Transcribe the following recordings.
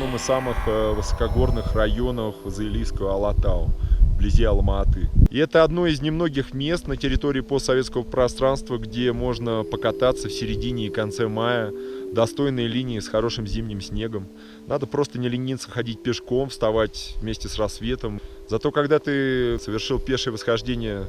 одном из самых высокогорных районов Заилийского Алатау, вблизи Алма-Аты. И это одно из немногих мест на территории постсоветского пространства, где можно покататься в середине и конце мая, достойные линии с хорошим зимним снегом. Надо просто не лениться ходить пешком, вставать вместе с рассветом. Зато когда ты совершил пешее восхождение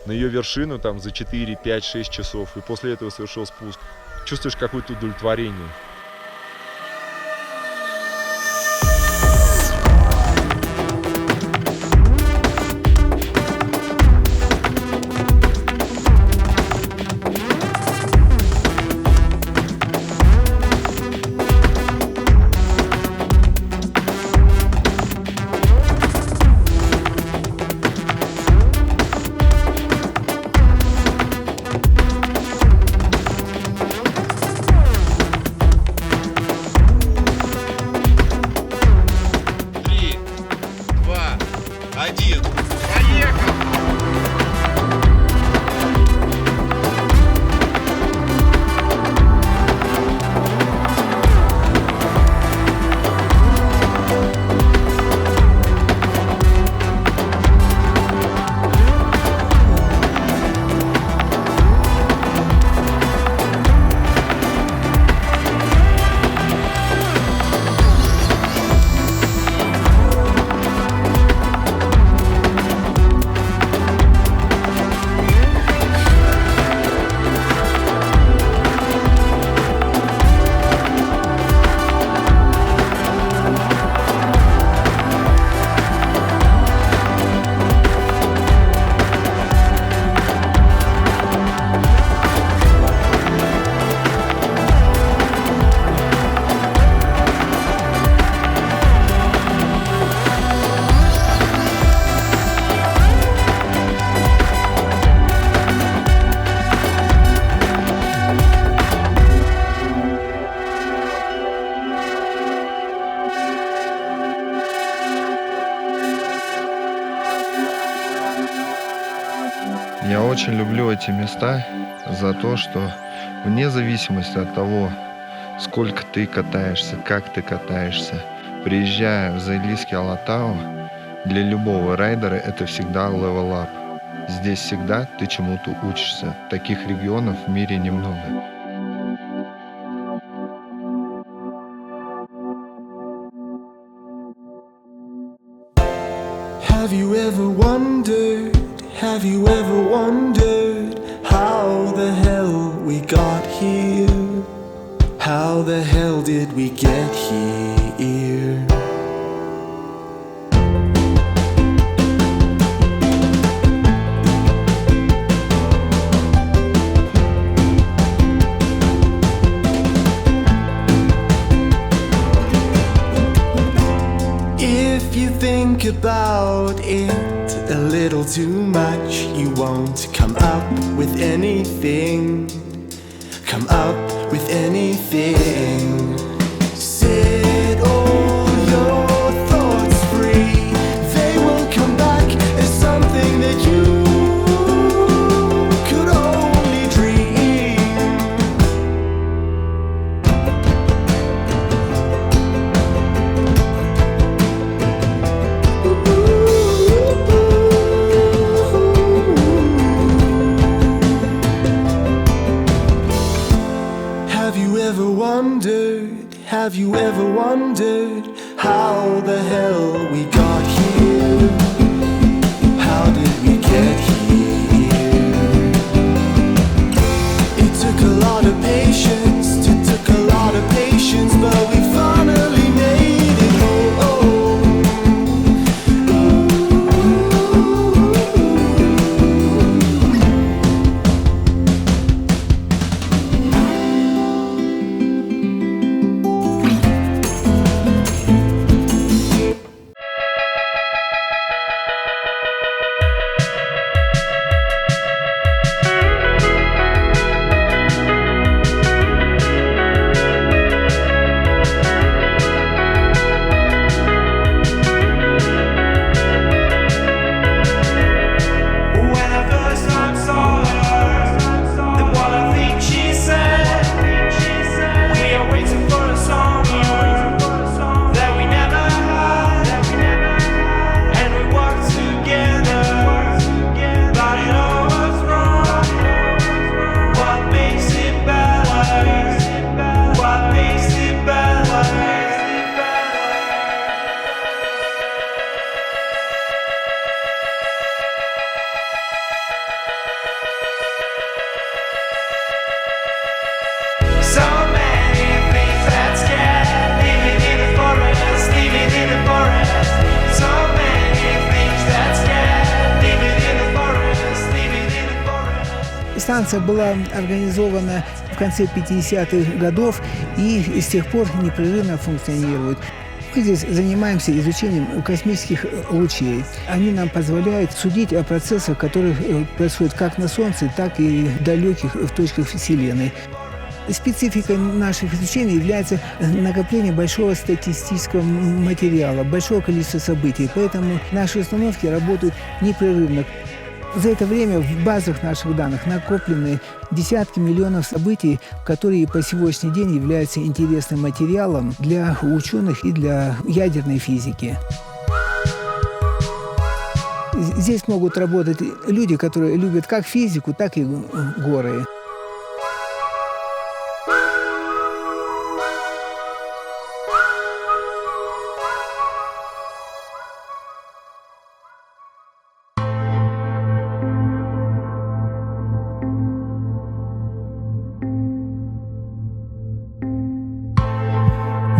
на ее вершину там, за 4, 5, 6 часов, и после этого совершил спуск, чувствуешь какое-то удовлетворение. Один. Поехал! Я очень люблю эти места за то, что вне зависимости от того, сколько ты катаешься, как ты катаешься, приезжая в Заилийский Алатау, для любого райдера это всегда level up. Здесь всегда ты чему-то учишься. Таких регионов в мире немного. Have you ever wondered how the hell we got here? How the hell did we get here? If you think about it a little too much, you won't come up with anything. Come up with anything. Set all your thoughts free. They will come back as something that you could only dream. Have you ever wondered how the hell we got here? How did we get here? It took a lot of patience, took a lot of patience, but we finally made it home. станция была организована в конце 50-х годов и с тех пор непрерывно функционирует. Мы здесь занимаемся изучением космических лучей. Они нам позволяют судить о процессах, которые происходят как на Солнце, так и в далеких точках Вселенной. Спецификой наших изучений является накопление большого статистического материала, большого количества событий. Поэтому наши установки работают непрерывно. За это время в базах наших данных накоплены десятки миллионов событий, которые по сегодняшний день являются интересным материалом для ученых и для ядерной физики. Здесь могут работать люди, которые любят как физику, так и горы.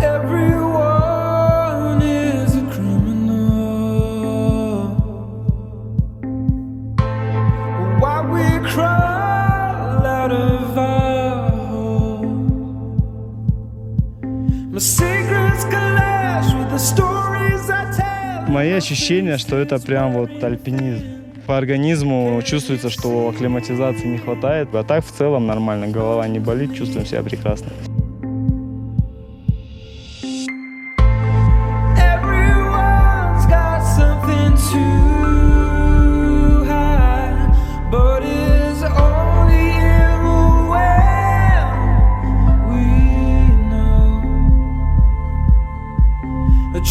Everyone is a criminal. Why we crawl out of our holes? My secrets clash with the stories I tell. Мои ощущения, что это прям вот альпинизм. По организму чувствуется, что акклиматизации не хватает. А так в целом нормально, голова не болит, чувствуем себя прекрасно.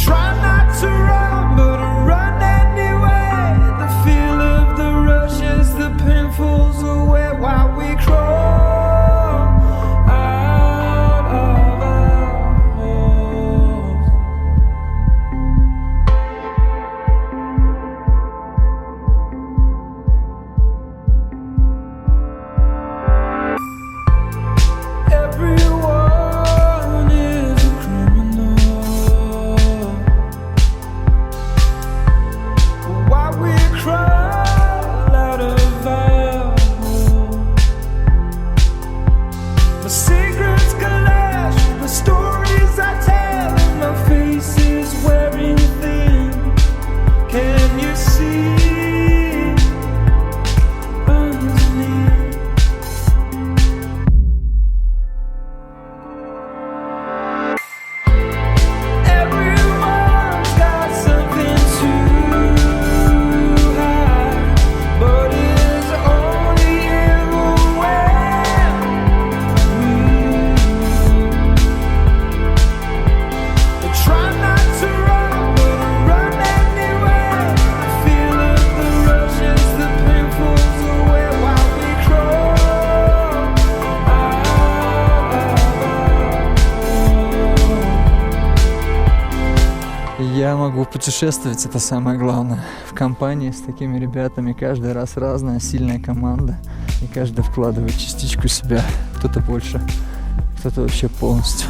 Try not to run, but run anyway. The feel of the rushes, the pain falls away while we crawl out of our holes. Everyone is a criminal. Why we crawl out of our hole? My secrets clash with the stories I tell, and my face is wearing thin. Can you see underneath? Everyone's got something to hide, but it's only everywhere. I try not to run, but run anyway. The feel of the rushes, the pain falls away while we crawl out of Я могу путешествовать, это самое главное. В компании с такими ребятами каждый раз разная, сильная команда. И каждый вкладывает частичку себя. Кто-то больше, кто-то вообще полностью.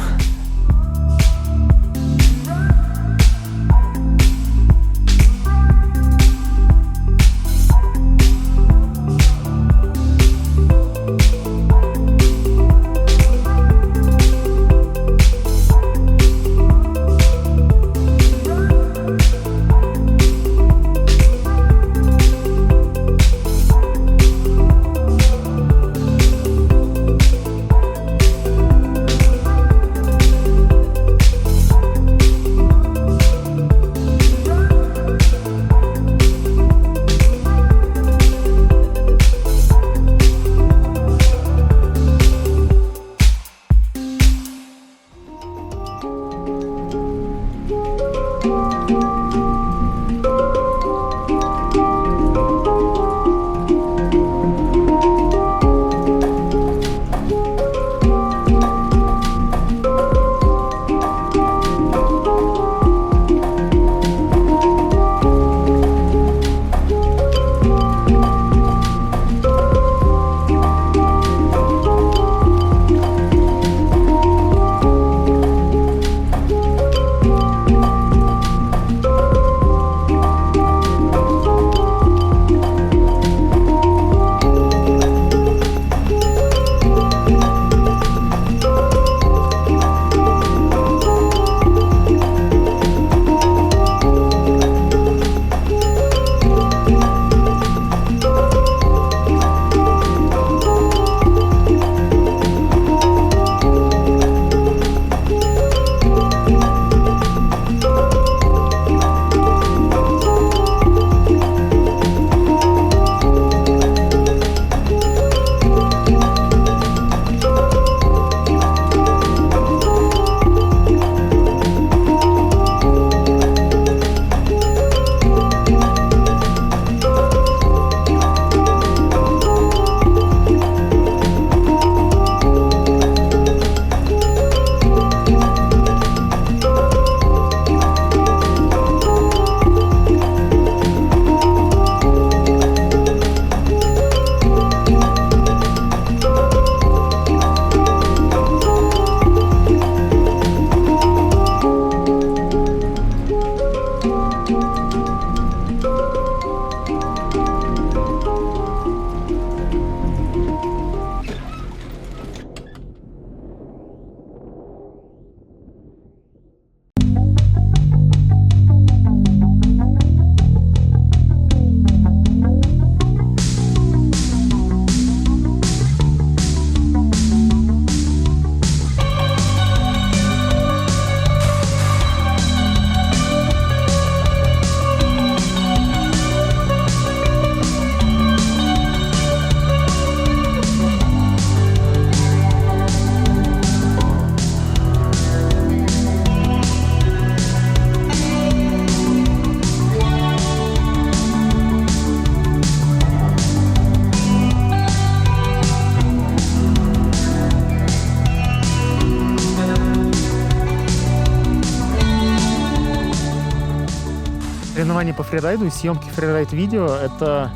Соревнования по фрирайду и съемки фрирайд-видео — это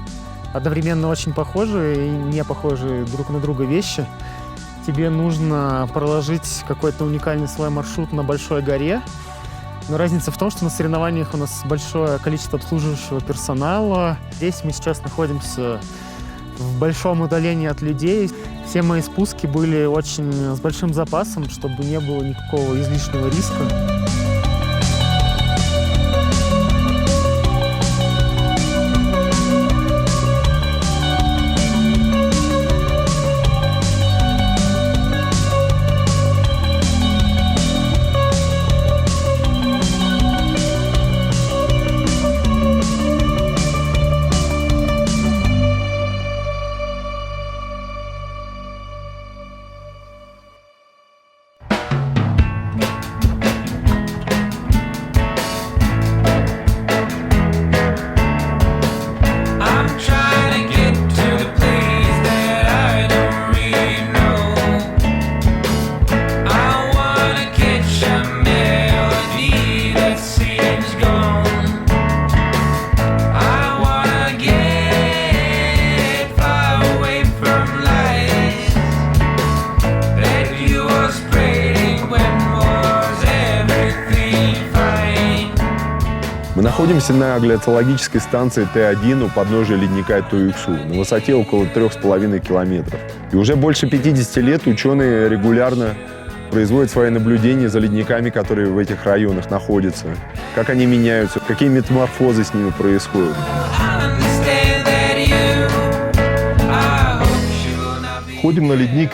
одновременно очень похожие и не похожие друг на друга вещи. Тебе нужно проложить какой-то уникальный свой маршрут на большой горе. Но разница в том, что на соревнованиях у нас большое количество обслуживающего персонала. Здесь мы сейчас находимся в большом удалении от людей. Все мои спуски были очень с большим запасом, чтобы не было никакого излишнего риска. Мы находимся на гляциологической станции Т1 у подножия ледника Туюксу на высоте около 3,5 километров. И уже больше 50 лет ученые регулярно производят свои наблюдения за ледниками, которые в этих районах находятся, как они меняются, какие метаморфозы с ними происходят. Ходим на ледник.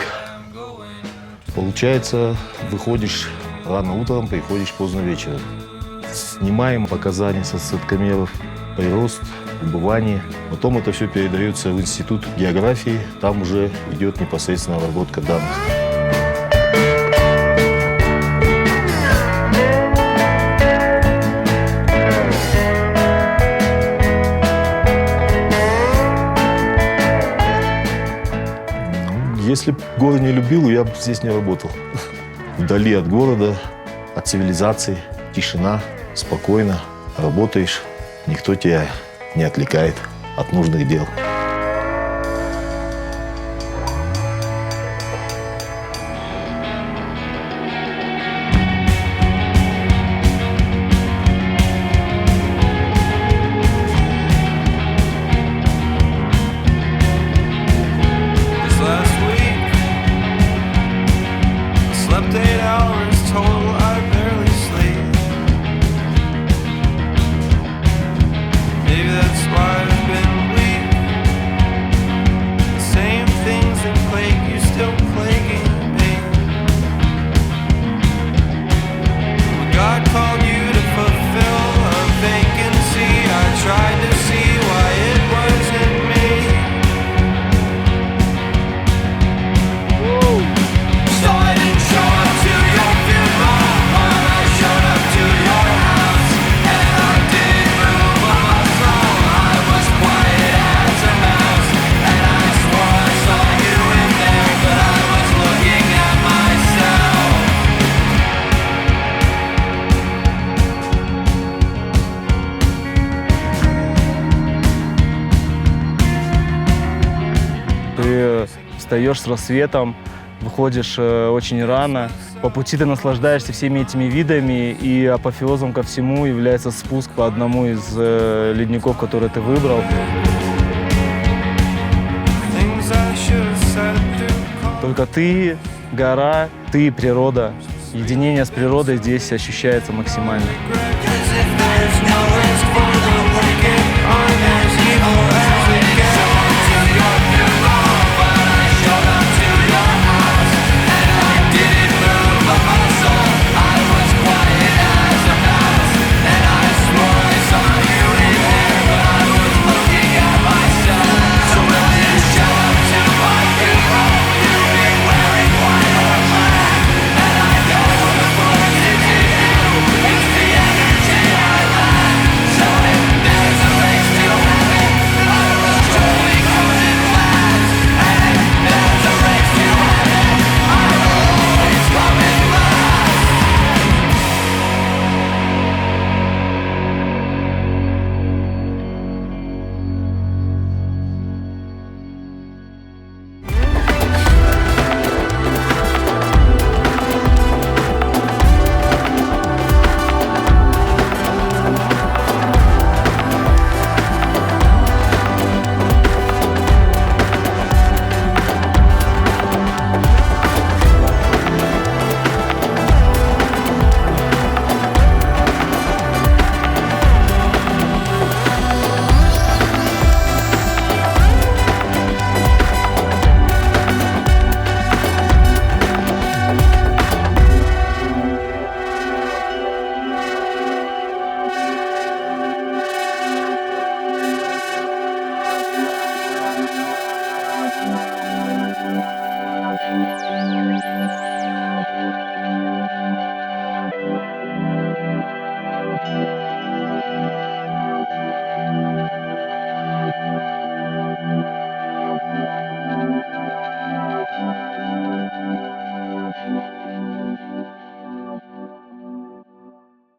Получается, выходишь рано утром, приходишь поздно вечером. Снимаем показания со соткомеров, прирост, убывание. Потом это все передается в Институт географии. Там уже идет непосредственно обработка данных. Если бы горы не любил, я бы здесь не работал. Вдали от города, от цивилизации, тишина, спокойно работаешь, никто тебя не отвлекает от нужных дел. Ты встаешь с рассветом, выходишь очень рано. По пути ты наслаждаешься всеми этими видами, и апофеозом ко всему является спуск по одному из ледников, которые ты выбрал. Только ты, гора, ты, природа. Единение с природой здесь ощущается максимально.